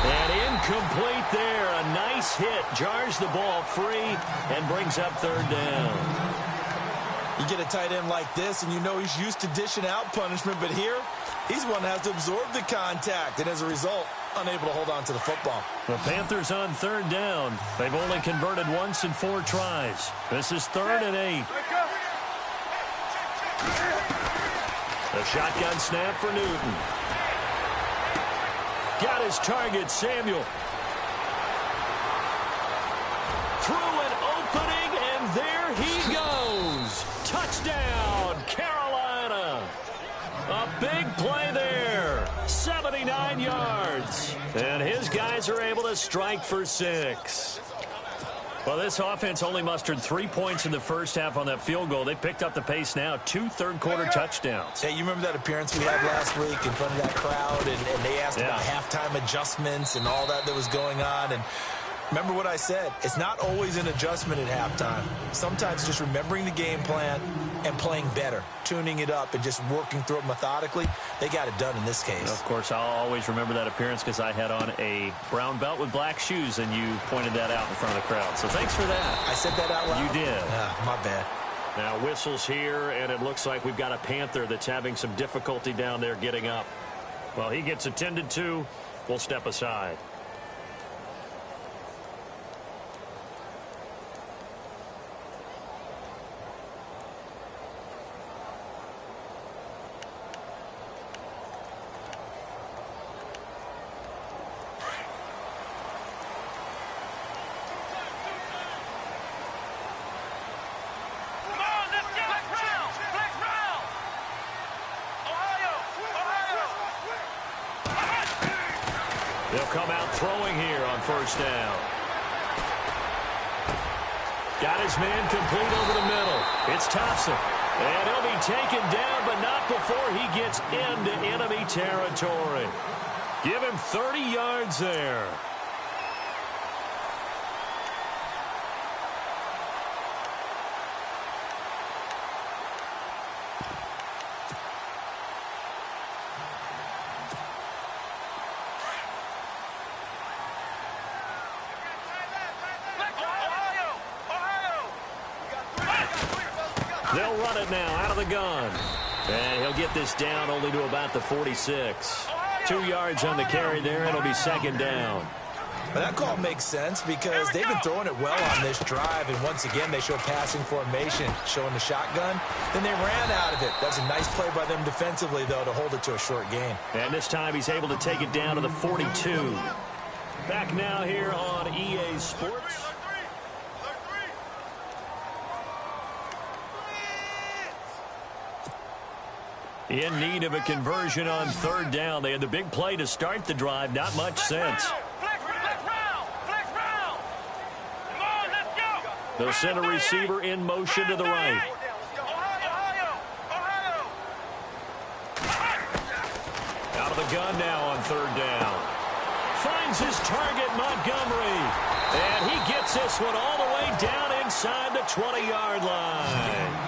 Speaker 4: And incomplete there. A nice hit. Jars the ball free and brings up 3rd down.
Speaker 2: You get a tight end like this, and you know he's used to dishing out punishment, but here, he's one that has to absorb the contact, and as a result, unable to hold on to the football.
Speaker 4: The Panthers on 3rd down. They've only converted once in 4 tries. This is 3rd and 8. The shotgun snap for Newton. Got his target, Samuel. Through an opening, and there he goes. Touchdown, Carolina. A big play there. 79 yards. And his guys are able to strike for 6. Well, this offense only mustered 3 points in the first half on that field goal. They picked up the pace now. 2 third-quarter touchdowns.
Speaker 2: Hey, you remember that appearance we had last week in front of that crowd, and they asked about halftime adjustments and all that was going on, and remember what I said. It's not always an adjustment at halftime. Sometimes just remembering the game plan and playing better, tuning it up and just working through it methodically. They got it done in this case.
Speaker 4: Of course, I'll always remember that appearance because I had on a brown belt with black shoes, and you pointed that out in front of the crowd. So thanks for that.
Speaker 2: I said that out loud?
Speaker 4: You did.
Speaker 2: My bad.
Speaker 4: Now whistles here, and it looks like we've got a Panther that's having some difficulty down there getting up. Well, he gets attended to. We'll step aside. They'll come out throwing here on 1st down. Got his man complete over the middle. It's Thompson. And he'll be taken down, but not before he gets into enemy territory. Give him 30 yards there. They'll run it now out of the gun. And he'll get this down only to about the 46. 2 yards on the carry there. It'll be 2nd down.
Speaker 2: But that call makes sense because they've been throwing it well on this drive. And once again, they show passing formation, showing the shotgun. Then they ran out of it. That's a nice play by them defensively, though, to hold it to a short gain.
Speaker 4: And this time he's able to take it down to the 42. Back now here on EA Sports. In need of a conversion on 3rd down. They had the big play to start the drive. Not much sense. They'll send a receiver in motion to the right. Out of the gun now on 3rd down. Finds his target, Montgomery. And he gets this one all the way down inside the 20-yard line.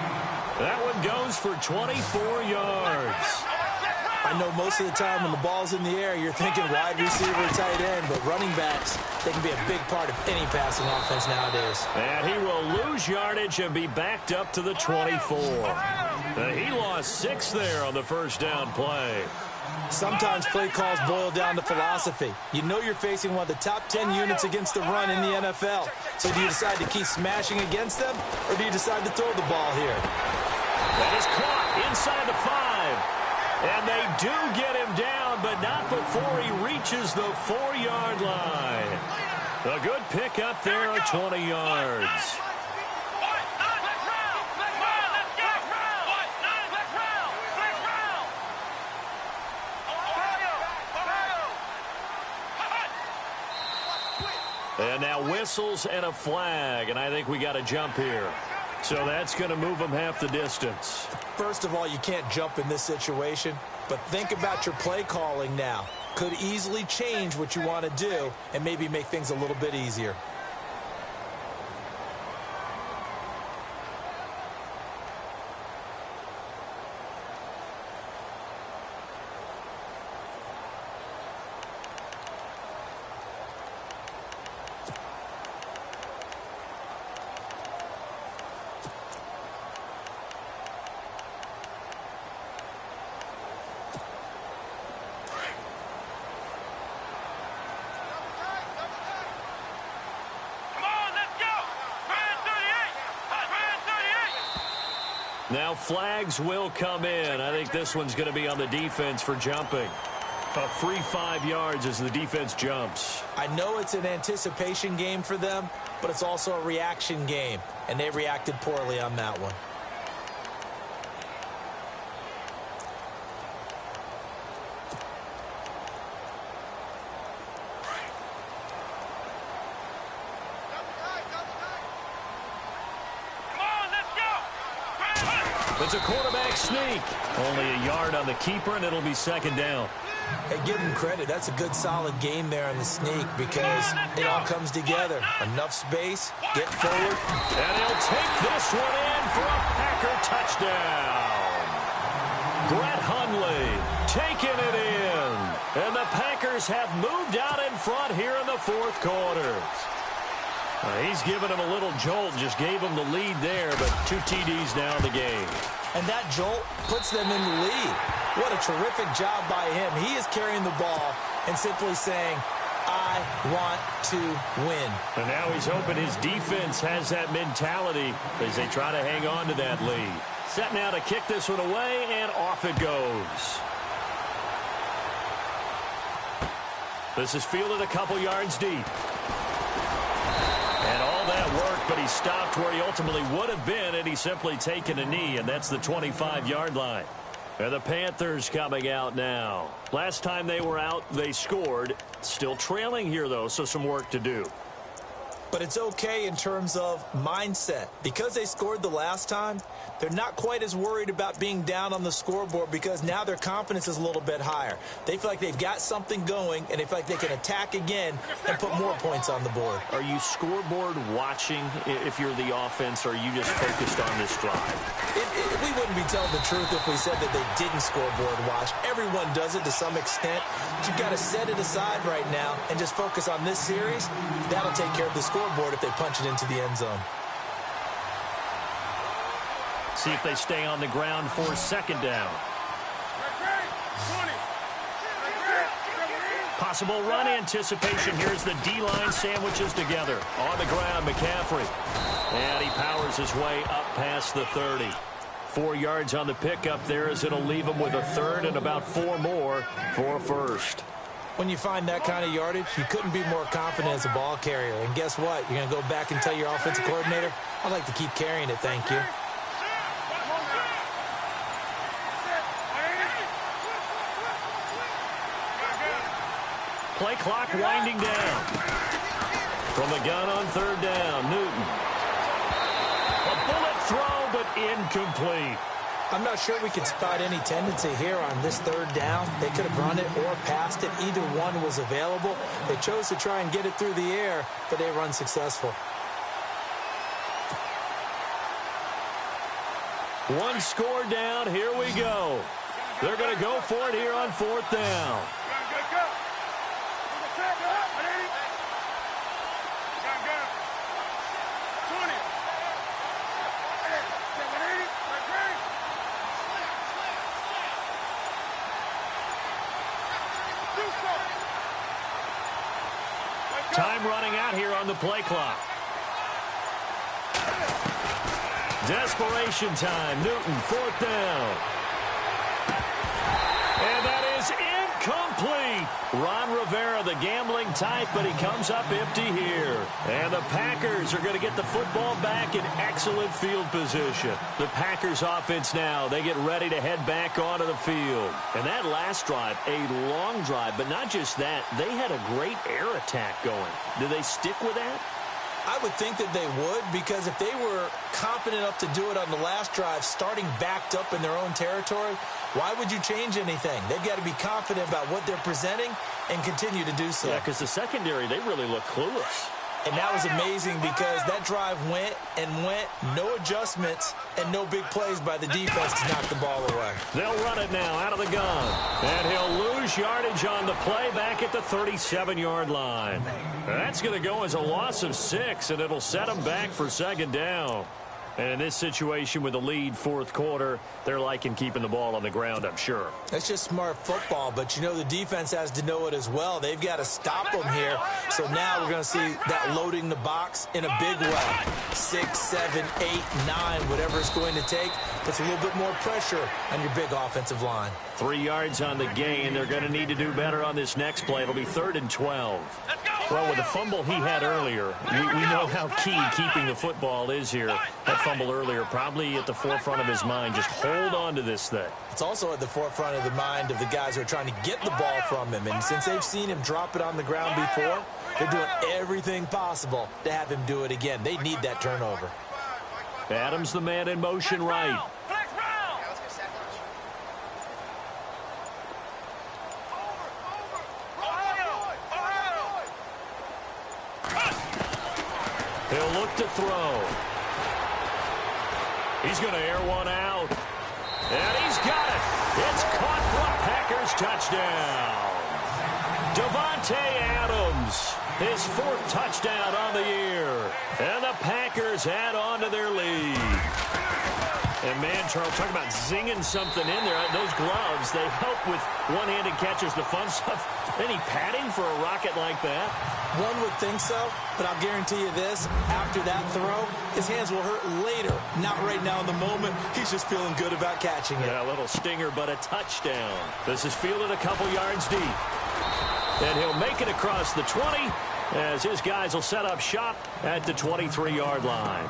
Speaker 4: That one goes for 24 yards.
Speaker 2: I know most of the time when the ball's in the air, you're thinking wide receiver, tight end, but running backs, they can be a big part of any passing offense nowadays.
Speaker 4: And he will lose yardage and be backed up to the 24. He lost 6 there on the 1st down play.
Speaker 2: Sometimes play calls boil down to philosophy. You know you're facing one of the top 10 units against the run in the NFL. So do you decide to keep smashing against them, or do you decide to throw the ball here?
Speaker 4: That is caught inside the 5. And they do get him down, but not before he reaches the 4-yard line. A good pickup there at 20 yards. And now whistles and a flag, and I think we got a jump here. So that's going to move them half the distance.
Speaker 2: First of all, you can't jump in this situation, but think about your play calling now. Could easily change what you want to do and maybe make things a little bit easier.
Speaker 4: Now flags will come in. I think this one's going to be on the defense for jumping. A free 5 yards as the defense jumps.
Speaker 2: I know it's an anticipation game for them, but it's also a reaction game, and they reacted poorly on that one.
Speaker 4: It's a quarterback sneak. Only a yard on the keeper, and it'll be second down.
Speaker 2: Hey, give him credit. That's a good, solid game there on the sneak because it all comes together. Enough space, get forward.
Speaker 4: And he'll take this one in for a Packer touchdown. Brett Hundley taking it in. And the Packers have moved out in front here in the fourth quarter. He's given him a little jolt, just gave him the lead there, but 2 TDs now in the game.
Speaker 2: And that jolt puts them in the lead. What a terrific job by him. He is carrying the ball and simply saying, I want to win.
Speaker 4: And now he's hoping his defense has that mentality as they try to hang on to that lead. Set now to kick this one away, and off it goes. This is fielded a couple yards deep. And all that work, but he stopped where he ultimately would have been had he simply taken a knee, and that's the 25-yard line. And the Panthers coming out now. Last time they were out, they scored. Still trailing here, though, so some work to do.
Speaker 2: But it's okay in terms of mindset. Because they scored the last time, they're not quite as worried about being down on the scoreboard because now their confidence is a little bit higher. They feel like they've got something going, and they feel like they can attack again and put more points on the board.
Speaker 4: Are you scoreboard watching if you're the offense, or are you just focused on this drive?
Speaker 2: We wouldn't be telling the truth if we said that they didn't scoreboard watch. Everyone does it to some extent. But you've got to set it aside right now and just focus on this series. That'll take care of the scoreboard if they punch it into the end zone.
Speaker 4: See if they stay on the ground for second down. Possible run anticipation. Here's the D-line sandwiches together. On the ground, McCaffrey. And he powers his way up past the 30. 4 yards on the pickup there as it'll leave him with a third and about 4 more for first.
Speaker 2: When you find that kind of yardage, you couldn't be more confident as a ball carrier. And guess what? You're going to go back and tell your offensive coordinator, I'd like to keep carrying it, thank you.
Speaker 4: Play clock winding down. From the gun on third down, Newton. A bullet throw, but incomplete.
Speaker 2: I'm not sure we can spot any tendency here on this third down. They could have run it or passed it. Either one was available. They chose to try and get it through the air, but they run successful.
Speaker 4: One score down. Here we go. They're going to go for it here on fourth down. Time running out here on the play clock. Desperation time. Newton, fourth down. And that is incomplete.
Speaker 1: Ron Rivera, the gambling type, but he comes up empty here. And the Packers are going to get the football back in excellent field position. The Packers offense now, they get ready to head back onto the field. And that last drive, a long drive, but not just that, they had a great air attack going. Do they stick with that?
Speaker 2: I would think that they would, because if they were confident enough to do it on the last drive, starting backed up in their own territory, why would you change anything? They've got to be confident about what they're presenting and continue to do so.
Speaker 1: Yeah, because the secondary, they really look clueless.
Speaker 2: And that was amazing because that drive went and went, no adjustments, and no big plays by the defense to knock the ball away.
Speaker 1: They'll run it now out of the gun. And he'll lose yardage on the play back at the 37-yard line. That's going to go as a loss of 6, and it'll set them back for second down. And in this situation with the lead fourth quarter, they're liking keeping the ball on the ground, I'm sure.
Speaker 2: That's just smart football, but you know the defense has to know it as well. They've got to stop them here. So now we're going to see that loading the box in a big way. 6, 7, 8, 9, whatever it's going to take. Puts a little bit more pressure on your big offensive line.
Speaker 1: 3 yards on the gain. They're going to need to do better on this next play. It'll be 3rd and 12. Well, with the fumble he had earlier, we know how key keeping the football is here. That fumble earlier probably at the forefront of his mind. Just hold on to this thing.
Speaker 2: It's also at the forefront of the mind of the guys who are trying to get the ball from him. And since they've seen him drop it on the ground before, they're doing everything possible to have him do it again. They need that turnover.
Speaker 1: Adams, the man in motion right. He'll look to throw. He's going to air one out. And he's got it. It's caught for a Packers touchdown. Davante Adams, his 4th touchdown on the year. And the Packers add on to their lead. And, man, Charles, talk about zinging something in there. Those gloves, they help with one-handed catches, the fun stuff. Any padding for a rocket like that?
Speaker 2: One would think so, but I'll guarantee you this. After that throw, his hands will hurt later. Not right now in the moment. He's just feeling good about catching it.
Speaker 1: Yeah, a little stinger, but a touchdown. This is fielded a couple yards deep. And he'll make it across the 20 as his guys will set up shop at the 23-yard line.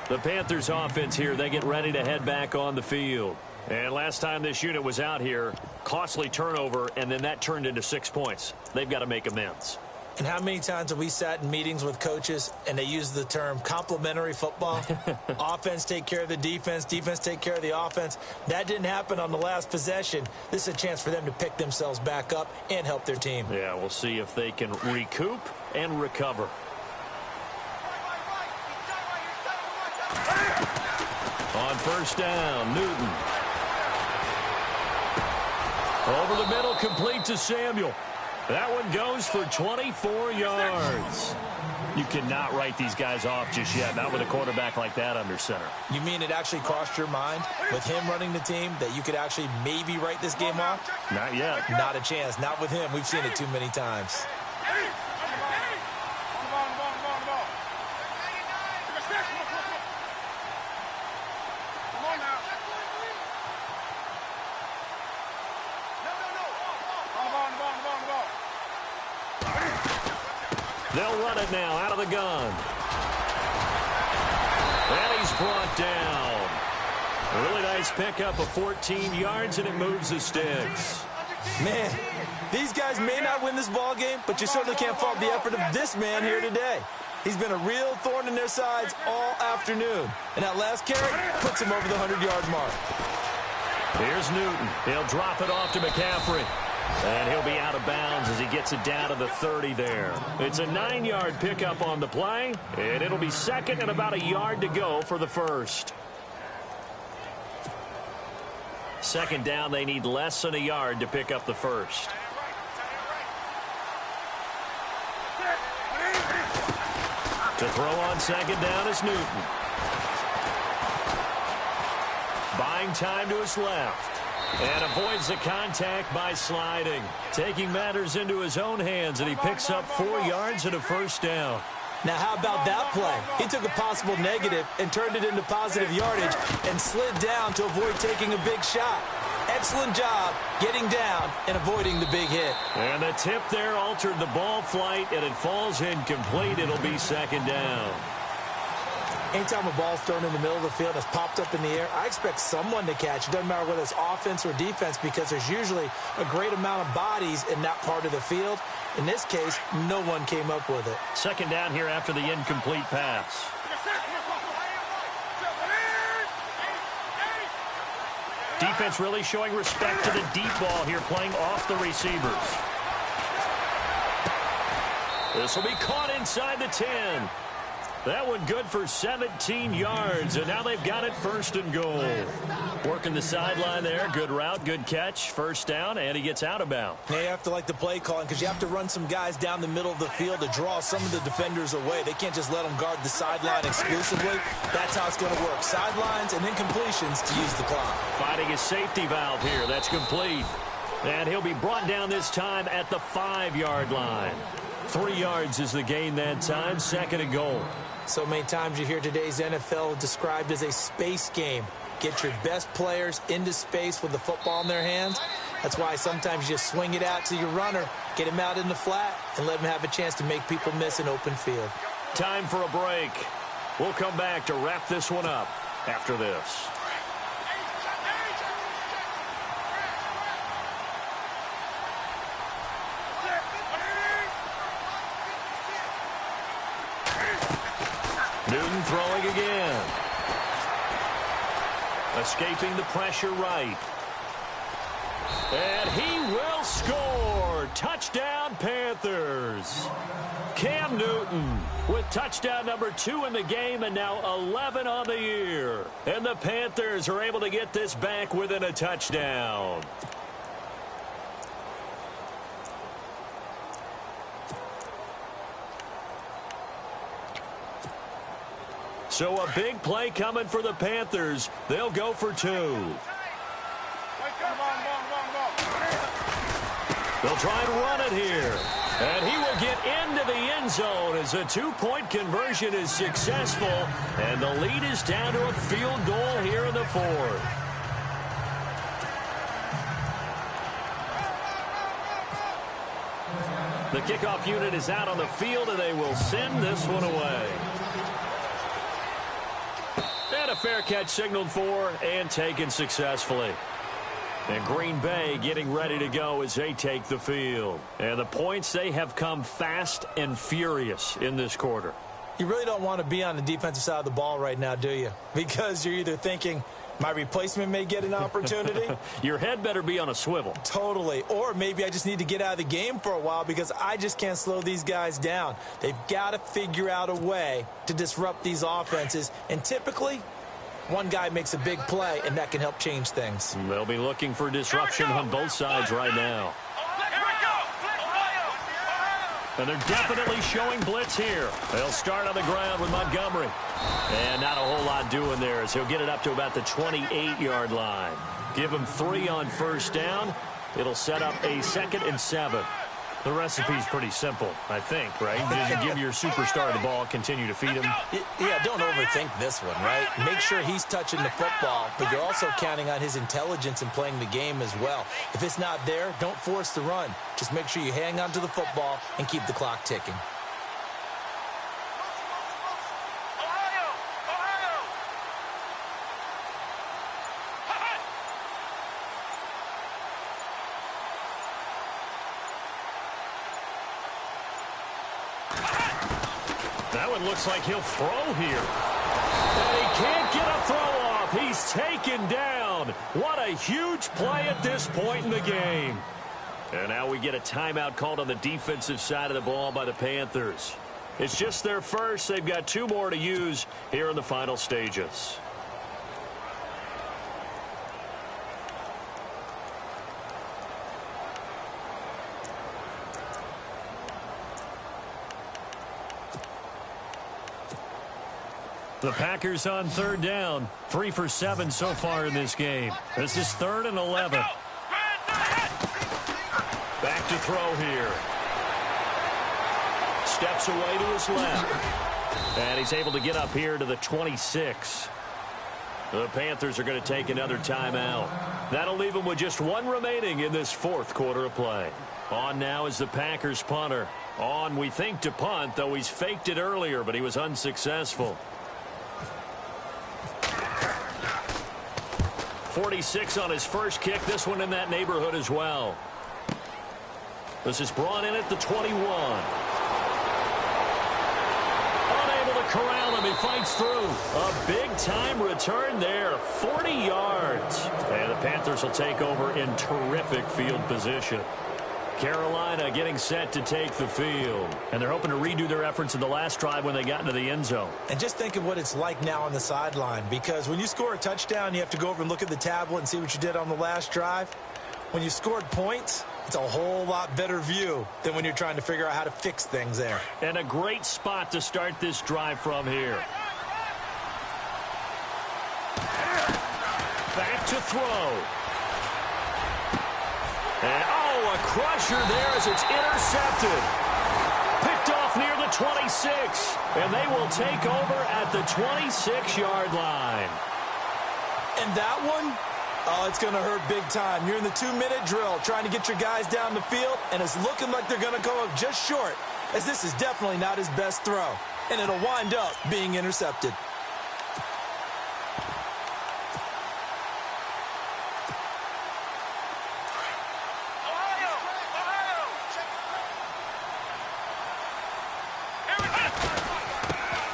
Speaker 1: The Panthers offense here, they get ready to head back on the field. And last time this unit was out here, costly turnover, and then that turned into 6 points. They've got to make amends.
Speaker 2: And how many times have we sat in meetings with coaches and they use the term complementary football? Offense take care of the defense, defense take care of the offense. That didn't happen on the last possession. This is a chance for them to pick themselves back up and help their team.
Speaker 1: Yeah, we'll see if they can recoup and recover. On first down, Newton. Over the middle, complete to Samuel. That one goes for 24 yards. You cannot write these guys off just yet, not with a quarterback like that under center.
Speaker 2: You mean it actually crossed your mind with him running the team that you could actually maybe write this game off?
Speaker 1: Not yet.
Speaker 2: Not a chance. Not with him. We've seen it too many times.
Speaker 1: They'll run it now out of the gun. And he's brought down. A really nice pickup of 14 yards, and it moves the sticks.
Speaker 2: Man, these guys may not win this ball game, but you certainly can't fault the effort of this man here today. He's been a real thorn in their sides all afternoon. And that last carry puts him over the 100-yard mark.
Speaker 1: Here's Newton. He'll drop it off to McCaffrey. And he'll be out of bounds as he gets it down to the 30 there. It's a 9-yard pickup on the play, and it'll be second and about a yard to go for the first. Second down, they need less than a yard to pick up the first. To throw on second down is Newton. Buying time to his left. And avoids the contact by sliding. Taking matters into his own hands, and he picks up 4 yards and a first down.
Speaker 2: Now, how about that play? He took a possible negative and turned it into positive yardage and slid down to avoid taking a big shot. excellent job getting down and avoiding the big hit.
Speaker 4: And the tip there altered the ball flight, and it falls incomplete. It'll be second down.
Speaker 2: Anytime a ball's thrown in the middle of the field that's popped up in the air, I expect someone to catch. It doesn't matter whether it's offense or defense because there's usually a great amount of bodies in that part of the field. In this case, no one came up with it.
Speaker 4: Second down here after the incomplete pass. Defense really showing respect to the deep ball here, playing off the receivers. This will be caught inside the 10. That one good for 17 yards, and now they've got it first and goal. Working the sideline there. Good route, good catch. First down, and he gets out of bounds.
Speaker 2: Now you have to like the play calling because you have to run some guys down the middle of the field to draw some of the defenders away. They can't just let them guard the sideline exclusively. That's how it's going to work. Sidelines and then completions to use the clock.
Speaker 4: Finding his safety valve here. That's complete. And he'll be brought down this time at the 5-yard line. 3 yards is the gain that time. Second and goal.
Speaker 2: So many times you hear today's NFL described as a space game. Get your best players into space with the football in their hands. That's why sometimes you just swing it out to your runner, get him out in the flat, and let him have a chance to make people miss an open field.
Speaker 4: Time for a break. We'll come back to wrap this one up after this. Newton throwing again. Escaping the pressure right. And he will score. Touchdown, Panthers. Cam Newton with touchdown number 2 in the game and now 11 on the year. And the Panthers are able to get this back within a touchdown. So a big play coming for the Panthers. They'll go for 2. They'll try and run it here. And he will get into the end zone as a 2-point conversion is successful. And the lead is down to a field goal here in the 4th. The kickoff unit is out on the field, and they will send this one away. And a fair catch signaled for and taken successfully. And Green Bay getting ready to go as they take the field. And the points, they have come fast and furious in this quarter.
Speaker 2: You really don't want to be on the defensive side of the ball right now, do you? Because you're either thinking, my replacement may get an opportunity.
Speaker 4: Your head better be on a swivel.
Speaker 2: Totally. Or maybe I just need to get out of the game for a while because I just can't slow these guys down. They've got to figure out a way to disrupt these offenses. And typically, one guy makes a big play, and that can help change things.
Speaker 4: They'll be looking for disruption on both sides right now. And they're definitely showing blitz here. They'll start on the ground with Montgomery. And not a whole lot doing there as he'll get it up to about the 28-yard line. Give him 3 on first down. It'll set up a 2nd and 7. The recipe's pretty simple, I think, right? Just give your superstar the ball, continue to feed him.
Speaker 2: Yeah, don't overthink this one, right? Make sure he's touching the football, but you're also counting on his intelligence in playing the game as well. If it's not there, don't force the run. Just make sure you hang on to the football and keep the clock ticking.
Speaker 4: That one looks like he'll throw here. And he can't get a throw off. He's taken down. What a huge play at this point in the game. And now we get a timeout called on the defensive side of the ball by the Panthers. It's just their first. They've got 2 more to use here in the final stages. The Packers on 3rd down. 3 for 7 so far in this game. This is 3rd and 11. Back to throw here. Steps away to his left. And he's able to get up here to the 26.
Speaker 1: The Panthers are going to take another timeout. That'll leave them with just one remaining in this fourth quarter of play. On now is the Packers punter. On, we think, to punt, though he's faked it earlier, but he was unsuccessful. 46 on his first kick. This one in that neighborhood as well. This is brought in at the 21. Unable to corral him. He fights through. A big-time return there. 40 yards. And the Panthers will take over in terrific field position. Carolina getting set to take the field. And they're hoping to redo their efforts in the last drive when they got into the end zone.
Speaker 2: And just think of what it's like now on the sideline, because when you score a touchdown, you have to go over and look at the tablet and see what you did on the last drive. When you scored points, it's a whole lot better view than when you're trying to figure out how to fix things there.
Speaker 1: And a great spot to start this drive from here. Back to throw. And, a crusher there as it's intercepted. Picked off near the 26. And they will take over at the 26-yard line.
Speaker 2: And that one, it's going to hurt big time. You're in the 2-minute drill trying to get your guys down the field, and it's looking like they're going to come up just short, as this is definitely not his best throw. And it'll wind up being intercepted.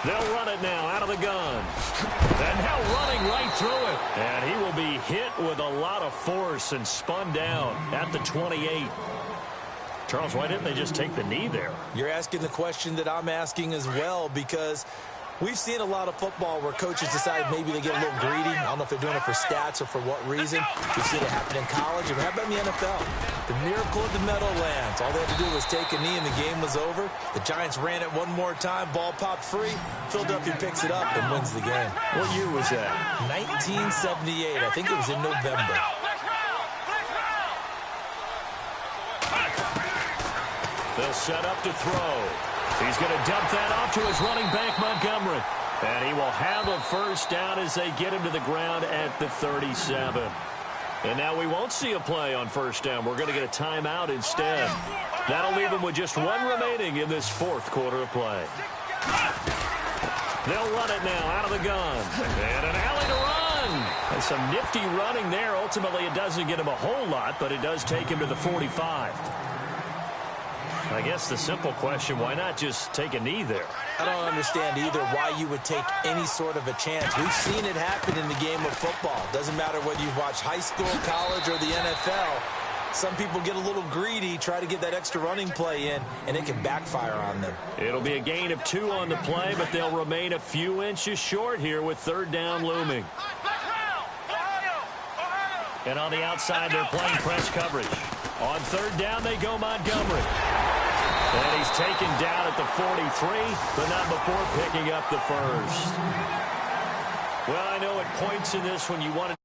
Speaker 1: They'll run it now out of the gun. And now running right through it. And he will be hit with a lot of force and spun down at the 28. Charles, why didn't they just take the knee there?
Speaker 2: You're asking the question that I'm asking as well, because we've seen a lot of football where coaches decide maybe they get a little greedy. I don't know if they're doing it for stats or for what reason. We've seen it happen in college. And how about in the NFL? The miracle of the Meadowlands. All they had to do was take a knee and the game was over. The Giants ran it one more time. Ball popped free. Philadelphia picks it up and wins the game.
Speaker 1: What year was that?
Speaker 2: 1978. I think it was in November.
Speaker 1: They'll set up to throw. He's going to dump that off to his running back, Montgomery. And he will have a first down as they get him to the ground at the 37. And now we won't see a play on first down. We're going to get a timeout instead. That'll leave them with just one remaining in this fourth quarter of play. They'll run it now out of the gun. And an alley to run. And some nifty running there. Ultimately, it doesn't get him a whole lot, but it does take him to the 45. I guess the simple question, why not just take a knee there?
Speaker 2: I don't understand either why you would take any sort of a chance. We've seen it happen in the game of football. Doesn't matter whether you've watched high school, college, or the NFL. Some people get a little greedy, try to get that extra running play in, and it can backfire on them.
Speaker 1: It'll be a gain of 2 on the play, but they'll remain a few inches short here with third down looming. And on the outside, they're playing press coverage. On third down, they go Montgomery. And he's taken down at the 43, but not before picking up the first. Well, I know at points in this when you want to